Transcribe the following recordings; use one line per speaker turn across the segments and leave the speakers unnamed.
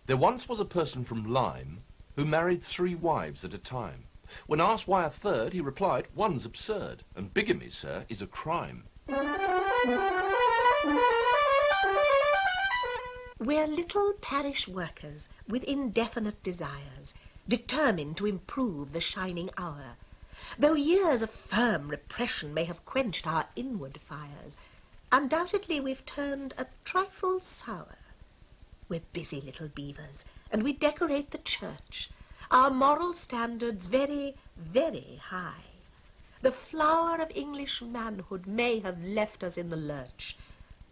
There once was a person from Lyme who married 3 wives at a time. When asked why a third, he replied, "One's absurd, and bigamy, sir, is a crime."
We're little parish workers with indefinite desires, determined to improve the shining hour. Though years of firm repression may have quenched our inward fires, undoubtedly we've turned a trifle sour. We're busy little beavers, and we decorate the church. Our moral standards very, very high. The flower of English manhood may have left us in the lurch,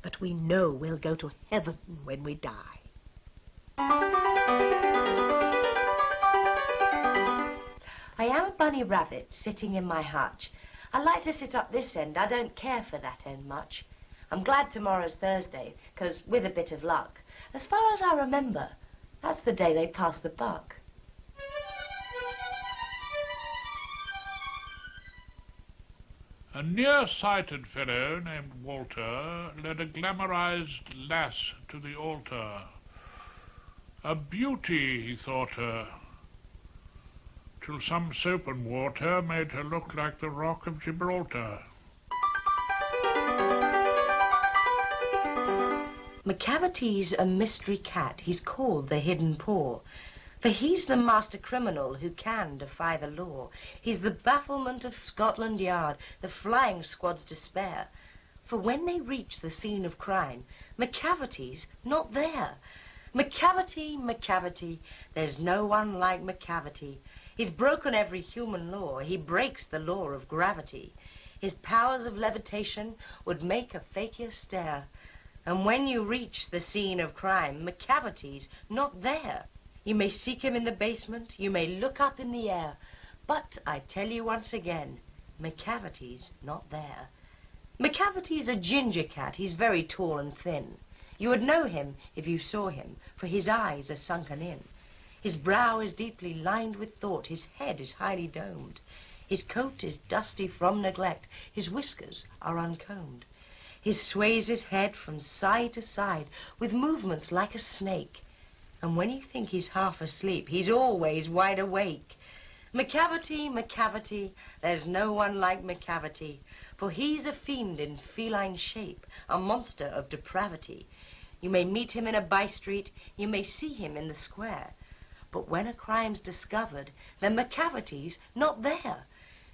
but we know we'll go to heaven when we die.
I am a bunny rabbit sitting in my hutch. I like to sit up this end. I don't care for that end much. I'm glad tomorrow's Thursday, 'cause with a bit of luck, as far as I remember, that's the day they pass the buck.
A near-sighted fellow named Walter led a glamorized lass to the altar. A beauty, he thought her, till some soap and water made her look like the Rock of Gibraltar.
MACAVITY's a mystery cat. He's called the Hidden Paw, for he's the master criminal who can defy the law. He's the bafflement of Scotland Yard, the flying squad's despair. For when they reach the scene of crime, MACAVITY's not there. MACAVITY, MACAVITY, there's no one like MACAVITY. He's broken every human law. He breaks the law of gravity. His powers of levitation would make a fakir stare. And when you reach the scene of crime, MACAVITY's not there. You may seek him in the basement, you may look up in the air, but I tell you once again, MACAVITY's not there. MACAVITY's a ginger cat. He's very tall and thin. You would know him if you saw him, for his eyes are sunken in. His brow is deeply lined with thought. His head is highly domed. His coat is dusty from neglect. His whiskers are uncombed. He sways his head from side to side with movements like a snake. And when you think he's half asleep, he's always wide awake. MACAVITY, MACAVITY, there's no one like MACAVITY, for he's a fiend in feline shape, a monster of depravity. You may meet him in a by-street, you may see him in the square, but when a crime's discovered, then MACAVITY's not there.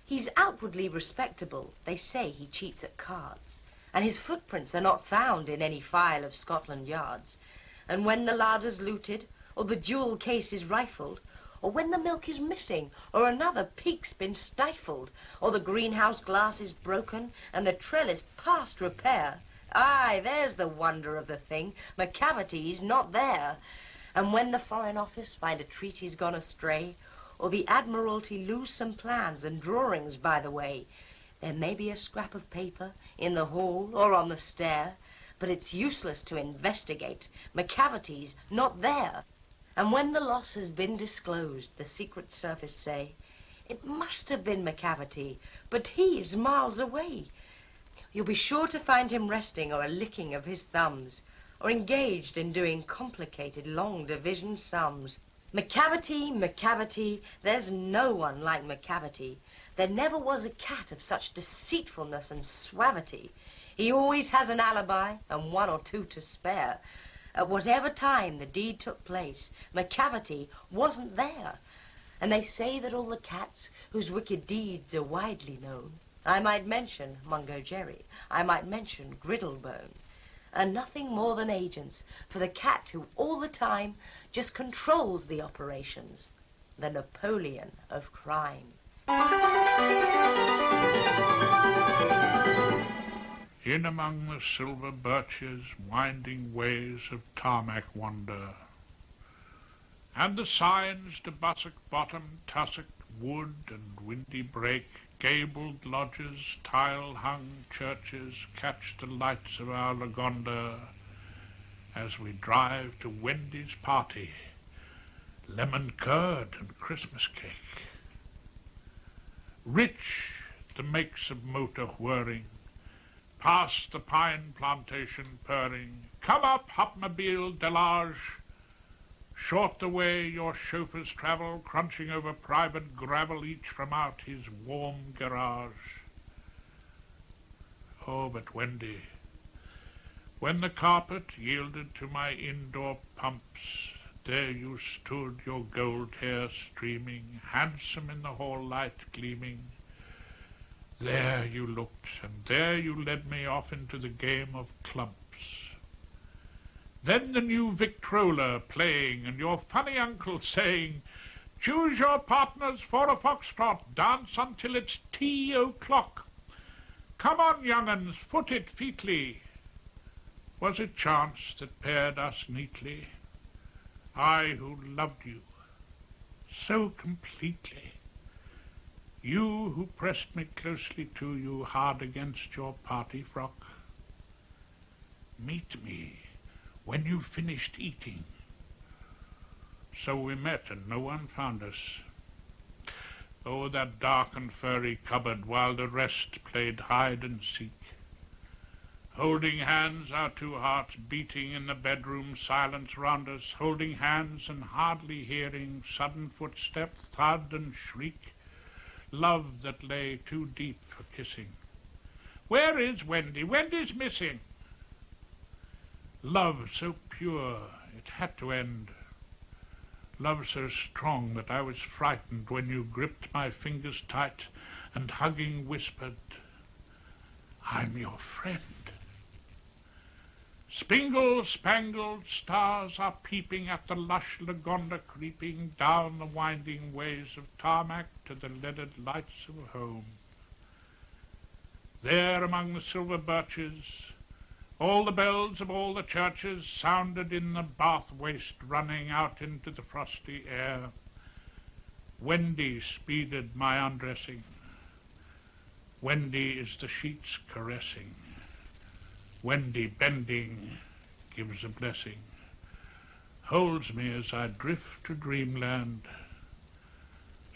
He's outwardly respectable. They say he cheats at cards, and his footprints are not found in any file of Scotland Yards. And when the larder's looted, or the jewel case is rifled, or when the milk is missing, or another peak's been stifled, or the greenhouse glass is broken, and the trellis past repair, aye, there's the wonder of the thing, MACAVITY's not there. And when the Foreign Office find a treaty's gone astray, or the Admiralty lose some plans and drawings by the way, there may be a scrap of paper in the hall or on the stair, but it's useless to investigate. MACAVITY's not there. And when the loss has been disclosed, the Secret Service say, it must have been MACAVITY, but he's miles away. You'll be sure to find him resting or a licking of his thumbs, or engaged in doing complicated long division sums. MACAVITY, MACAVITY, there's no one like MACAVITY. There never was a cat of such deceitfulness and suavity. He always has an alibi and 1 or 2 to spare. At whatever time the deed took place, MACAVITY wasn't there. And they say that all the cats whose wicked deeds are widely known, I might mention Mungo Jerry, I might mention Griddlebone, are nothing more than agents for the cat who all the time just controls the operations, the Napoleon of crime.
In among the silver birches, winding ways of tarmac wander, and the signs to Bussock Bottom, Tussock Wood and Windy Brake, gabled lodges, tile-hung churches catch the lights of our Lagonda as we drive to Wendy's party, lemon curd and Christmas cake. Rich the makes of motor whirring, past the pine plantation purring, come up, Hopmobile Delage, Short the way your chauffeurs travel, crunching over private gravel, each from out his warm garage. Oh, but Wendy, when the carpet yielded to my indoor pumps, there you stood, your gold hair streaming, handsome in the hall light gleaming. There you looked, and there you led me off into the game of clumps. Then the new Victrola playing, and your funny uncle saying, choose your partners for a foxtrot, dance until it's tea-o'clock. Come on, young'uns, foot it featly. Was it chance that paired us neatly? I who loved you so completely. You who pressed me closely to you, hard against your party frock. Meet me when you finished eating. So we met and no one found us. Oh, that dark and furry cupboard while the rest played hide and seek. Holding hands, our two hearts beating in the bedroom silence round us, holding hands and hardly hearing sudden footstep, thud and shriek. Love that lay too deep for kissing. Where is Wendy? Wendy's missing. Love so pure, it had to end. Love so strong that I was frightened when you gripped my fingers tight and hugging whispered, I'm your friend. Spangled stars are peeping at the lush Lagonda, creeping down the winding ways of tarmac to the leaded lights of home. There among the silver birches, all the bells of all the churches sounded in the bath waste running out into the frosty air. Wendy speeded my undressing. Wendy is the sheets caressing. Wendy bending gives a blessing, holds me as I drift to dreamland,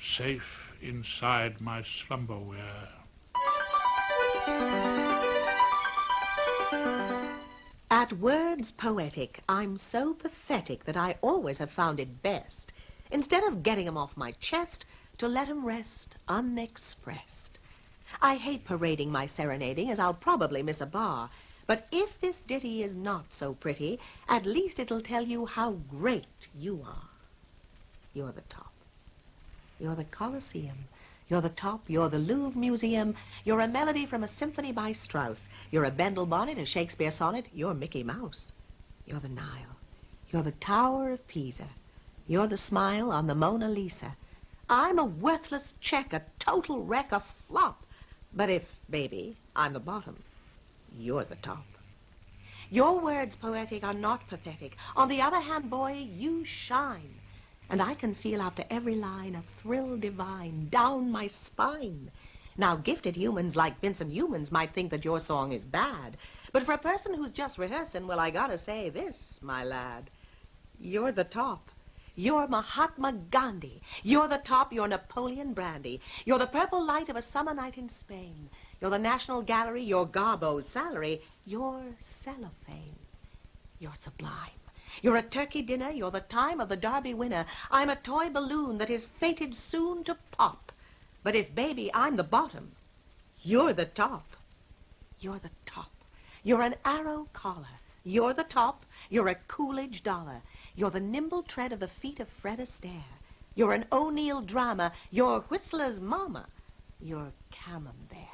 safe inside my slumberware.
At words poetic, I'm so pathetic that I always have found it best, instead of getting 'em off my chest, to let 'em rest unexpressed. I hate parading my serenading, as I'll probably miss a bar. But if this ditty is not so pretty, at least it'll tell you how great you are. You're the top. You're the Colosseum. You're the top. You're the Louvre Museum. You're a melody from a symphony by Strauss. You're a Bendel bonnet, a Shakespeare sonnet. You're Mickey Mouse. You're the Nile. You're the Tower of Pisa. You're the smile on the Mona Lisa. I'm a worthless check, a total wreck, a flop. But if, baby, I'm the bottom, you're the top. Your words poetic are not pathetic. On the other hand, boy, you shine. And I can feel after every line a thrill divine down my spine. Now, gifted humans like Vincent Humans might think that your song is bad. But for a person who's just rehearsing, well, I gotta say this, my lad. You're the top. You're Mahatma Gandhi. You're the top. You're Napoleon Brandy. You're the purple light of a summer night in Spain. You're the National Gallery. You're Garbo's salary. You're cellophane. You're sublime. You're a turkey dinner. You're the time of the Derby winner. I'm a toy balloon that is fated soon to pop. But if, baby, I'm the bottom, you're the top. You're the top. You're an arrow collar. You're the top. You're a Coolidge dollar. You're the nimble tread of the feet of Fred Astaire. You're an O'Neill drama. You're Whistler's mama. You're Camembert.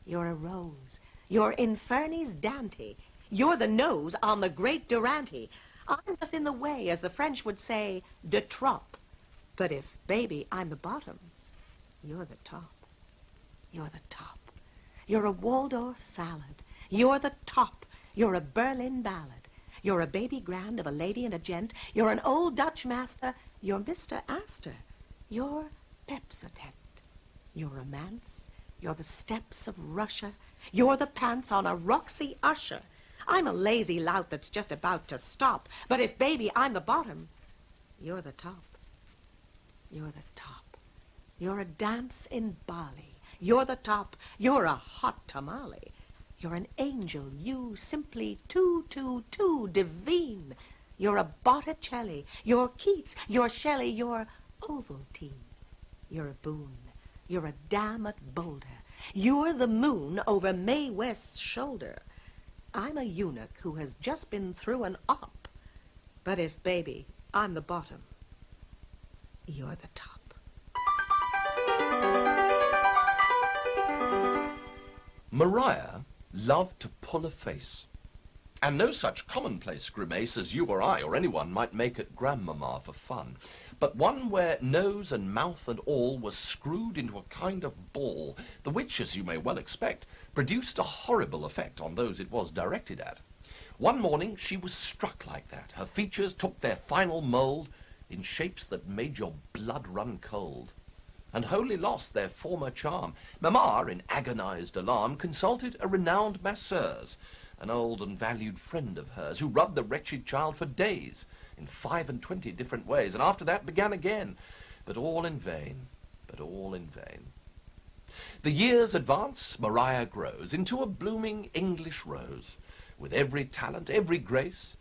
You're a rose. You're Inferni's Dante. You're the nose on the great Durante. I'm just in the way, as the French would say, de trop. But if, baby, I'm the bottom, you're the top. You're the top. You're a Waldorf salad. You're the top. You're a Berlin ballad. You're a baby grand of a lady and a gent. You're an old Dutch master. You're Mr. Astor. You're Pepsodent. You're romance. You're the steps of Russia. You're the pants on a Roxy usher. I'm a lazy lout that's just about to stop. But if, baby, I'm the bottom, you're the top. You're the top. You're a dance in Bali. You're the top. You're a hot tamale. You're an angel. You simply too divine. You're a Botticelli, you're Keats, you're Shelley, you're Ovaltine. You're a Boone, you're a dam at Boulder. You're the moon over Mae West's shoulder. I'm a eunuch who has just been through an op. But if, baby, I'm the bottom, you're the top.
Maria loved to pull a face, and no such commonplace grimace as you or I or anyone might make at grandmamma for fun, but one where nose and mouth and all was screwed into a kind of ball, the which, as you may well expect, produced a horrible effect on those it was directed at. One morning she was struck like that. Her features took their final mould in shapes that made your blood run cold, and wholly lost their former charm. Mamma, in agonized alarm, consulted a renowned masseuse, an old and valued friend of hers, who rubbed the wretched child for days in 25 different ways, and after that began again, but all in vain, but all in vain. The years advance, Maria grows into a blooming English rose, with every talent, every grace,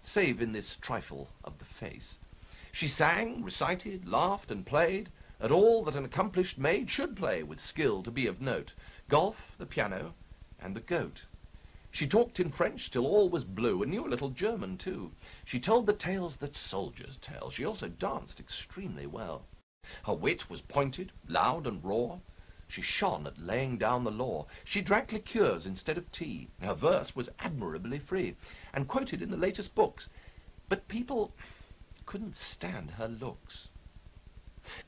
save in this trifle of the face. She sang, recited, laughed, and played at all that an accomplished maid should play with skill to be of note: golf, the piano, and the goat. She talked in French till all was blue, and knew a little German too. She told the tales that soldiers tell. She also danced extremely well. Her wit was pointed, loud, and raw. She shone at laying down the law. She drank liqueurs instead of tea. Her verse was admirably free, and quoted in the latest books. But people couldn't stand her looks.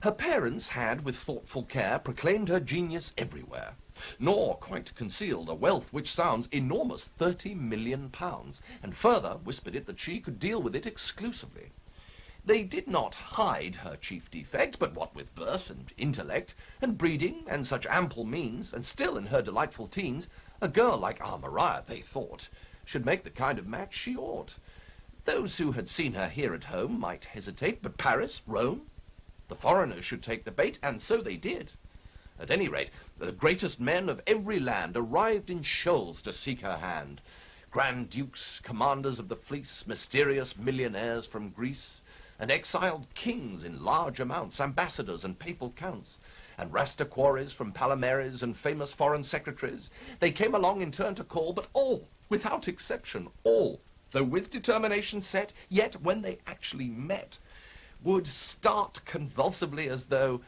Her parents had, with thoughtful care, proclaimed her genius everywhere, nor quite concealed a wealth which sounds enormous, £30 million, and further whispered it that she could deal with it exclusively. They did not hide her chief defect, but what with birth and intellect and breeding and such ample means, and still in her delightful teens, a girl like our Maria, they thought, should make the kind of match she ought. Those who had seen her here at home might hesitate, but Paris, Rome, the foreigners should take the bait, and so they did. At any rate, the greatest men of every land arrived in shoals to seek her hand. Grand dukes, commanders of the fleece, mysterious millionaires from Greece, and exiled kings in large amounts, ambassadors and papal counts, and rasta quarries from Palomares and famous foreign secretaries. They came along in turn to call, but all, without exception, all, though with determination set, yet when they actually met, would start convulsively as though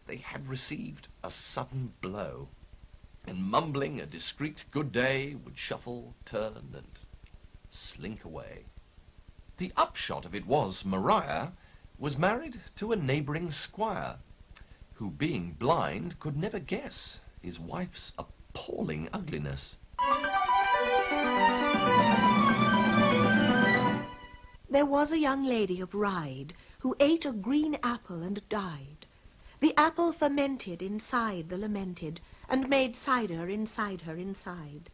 they had received a sudden blow, and mumbling a discreet good day would shuffle, turn, and slink away. The upshot of it was Maria was married to a neighbouring squire, who, being blind, could never guess his wife's appalling ugliness.
There was a young lady of Ryde who ate a green apple and died. The apple fermented inside the lamented, and made cider inside her inside.